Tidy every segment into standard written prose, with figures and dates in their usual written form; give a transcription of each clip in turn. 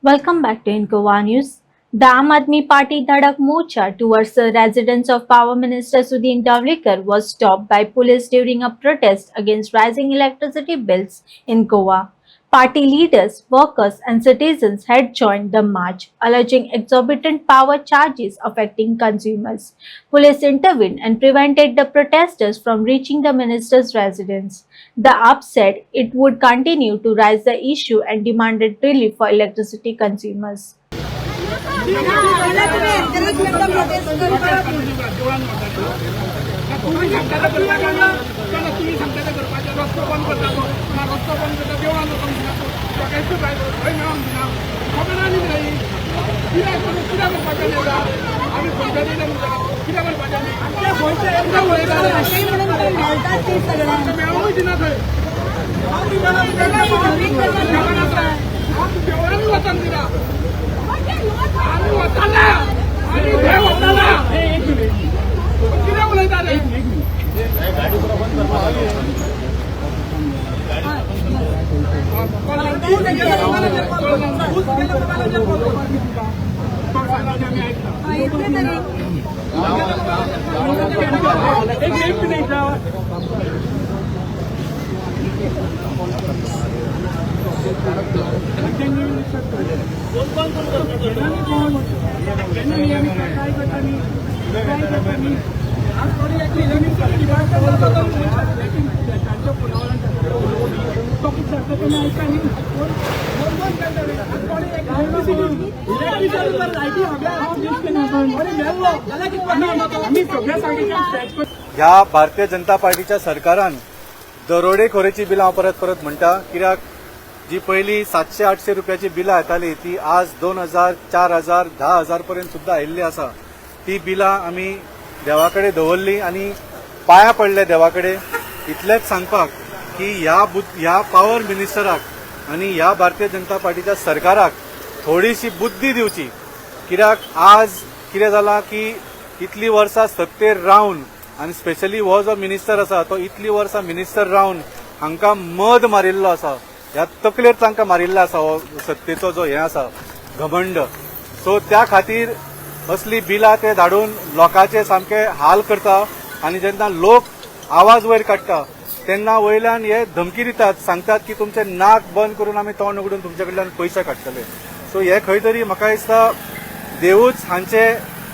Welcome back to Incoa News. The Aam Aadmi Party Dhadak Morcha towards the residence of Power Minister Sudhin Davlikar was stopped by police during a protest against rising electricity bills in Goa. Party leaders, workers and citizens had joined the march, alleging exorbitant power charges affecting consumers. Police intervened and prevented the protesters from reaching the minister's residence. The AAP said it would continue to raise the issue and demanded relief for electricity consumers. ह्या भारतीय जनता पार्टीच्या सरकारान दरोडेखोरीची बिलां परत परत म्हणटा कित्याक जी पयली 700-800 रुपयाची बिलां येताली ती आज 2000, 4000, 10,000 पर्यंत सुद्धा आयिल्ली आसा. ती बिलां आमी देवाकडे दवरली आनी पाया पडले देवाकडे. इतलेंच सांगपाक की ह्या पॉवर मिनिस्टराक आनी ह्या भारतीय जनता पार्टीच्या सरकाराक थोडीशी बुद्धी दिवची. कित्याक आज कितें जालां की इतली वर्सां सत्तेर रावन आनी स्पेशली हो जो मिनिस्टर आसा तो इतली वर्सां मिनिस्टर रावन हांकां मद मारिल्लो आसा. ह्या तकलेर तांकां मारिल्लो आसा हो सत्तेचो जो हें आसा घमंड. सो त्या खातीर असली बिलां ते धाडून लोकांचे सामके हाल करता आनी जेन्ना लोक आवाज वयर काडटा तेन्ना वयल्यान हे धमकी दितात, सांगतात की तुमचे नाक बंद करून आमी तोंड उगडून तुमचे कडल्यान पयशे काडटले. सो हे खंय तरी म्हाका दिसता देवूच हांचे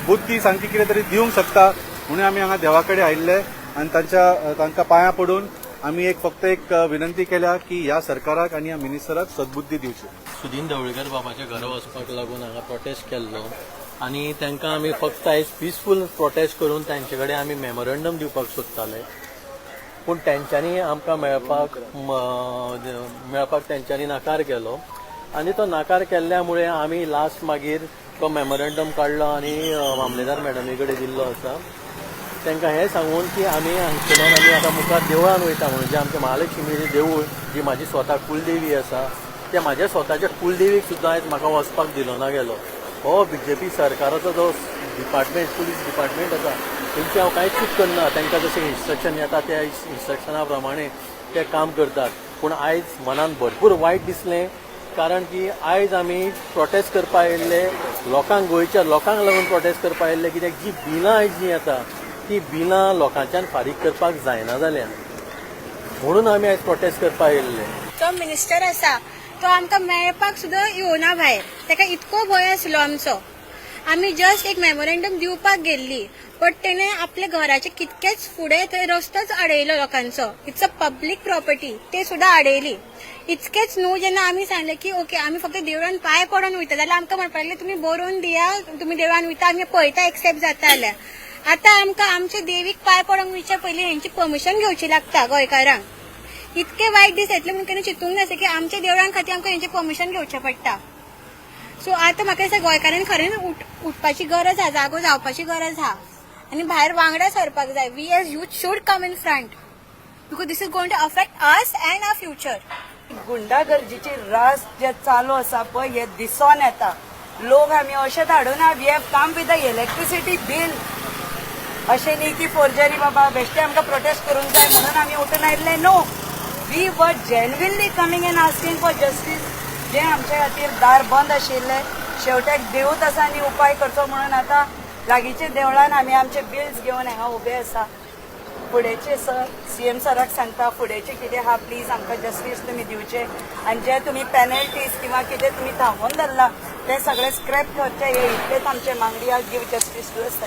बुद्धी सामकी कितें तरी दिवंक शकता म्हणून आमी हांगा देवाकडे आयिल्ले आनी तांकां पांयां पडून आमी फक्त एक विनंती केल्या की ह्या सरकाराक आनी ह्या मिनिस्टराक सद्बुद्धी दिवची. सुदीन ढवळीकर बाबाच्या घरा वचपाक लागून हांगा प्रोटेस्ट केल्लो आनी तांकां आमी फक्त आयज पिसफूल प्रोटेस्ट करून तांचे कडेन आमी मेमोरंडम दिवपाक सोदताले. पूण तेंच्यांनी आमकां मेळपाक तेंच्यांनी नाकार केलो आनी तो नाकार केल्ल्यामुळे आमी लास्ट मागीर तो मेमोरंडम काडलो आनी मामलेदार मॅडमी कडेन दिल्लो आसा. तांकां हें सांगून की आमी हांगच्यान आमी आतां मुखार देवळान वयता म्हणून जे आमचें महालक्ष्मीचें देवूळ जी म्हाजी स्वता कुलदेवी आसा त्या म्हाज्या स्वताच्या कुलदेवीक सुद्दां आयज म्हाका वचपाक दिलो ना गेलो. हो बीजेपी सरकाराचो जो डिपार्टमेंट पुलीस डिपार्टमेंट आसा तेंची हांव कांयच चूक करना. तांकां जशें इन्स्ट्रक्शन येता त्या इन्स्ट्रक्शना प्रमाणे ते काम करतात. पूण आयज मनान भरपूर वायट दिसलें कारण की आयज आमी प्रोटेस्ट करपा आयिल्ले लोकांक, गोंयच्या लोकांक लागून प्रोटेस्ट करपा आयिल्ले कित्याक जी बिलां आयज जी येता ती बिलां लोकांच्यान फारीक करपाक जायना जाल्यार म्हणून आमी आयज प्रोटेस्ट करपा आयिल्ले. तो मिनिस्टर आसा तो आमकां मेळपाक सुद्दां येवना भायर. ताका इतको भंय आसलो आमचो. आमी जस्ट एक मेमोरंडम दिवपाक गेल्ली बट तेणे आपल्या घराचे कितकेच फुडें थंय रस्तोच आडयलो लोकांचो. इट्स अ पब्लीक प्रॉपर्टी ते सुद्दां आडयली. इतकेच न्हू जेन्ना आमी सांगलें की ओके आमी फक्त देवळान पांय पडून वयता जाल्यार आमकां म्हणपाक लागलें तुमी बरोवन दिया, तुमी देवळान वयता आमी पळयता एक्सेप्ट जाता जाल्यार. आतां आमकां आमच्या देवीक पांय पडोवंक वयच्या पयलीं हेंची परमिशन घेवची लागता गोंयकारांक. इतके वायट दीस येतले म्हणून केन्ना चिंतूंक नासलें की आमच्या देवळां खातीर आमकां हेंचें परमिशन घेवचें पडटा. सो आतां म्हाका दिसता गोंयकारांनी खरेंच उठपाची गरज आहा, जागो जावपाची गरज आहा आनी भायर वांगडा सरपाक जाय. We as youth should come in front because this is going to affect us and our future. गुंडागर्दीची रास जे चालू आसा पळय हे दिसोन येता. लोक आमी अशें धाडूना we have come with the electricity bill. अशें न्ही की फोर्जरी बाबा बेश्टे आमकां प्रोटेस्ट करूंक जाय म्हणून आमी उठून आयिल्ले. No, we were genuinely coming and asking for justice. जे आमच्या खातीर दार बंद आशिल्ले शेवट्याक देवूच आसा आनी उपाय करचो म्हणून आतां लागींच्या देवळान आमी आमचे बिल्स घेवन हांगा उबे आसा. फुडेंचे सर सीएम सराक सांगता फुडेंचे कितें आहा प्लीज आमकां जस्टीस तुमी दिवचे आनी जे तुमी पेनल्टीज किंवा कितें तुमी थांबोवन धरला ते सगळे स्क्रॅप करचे हे इतलेच आमचे मागणी आहा. Give justice to us.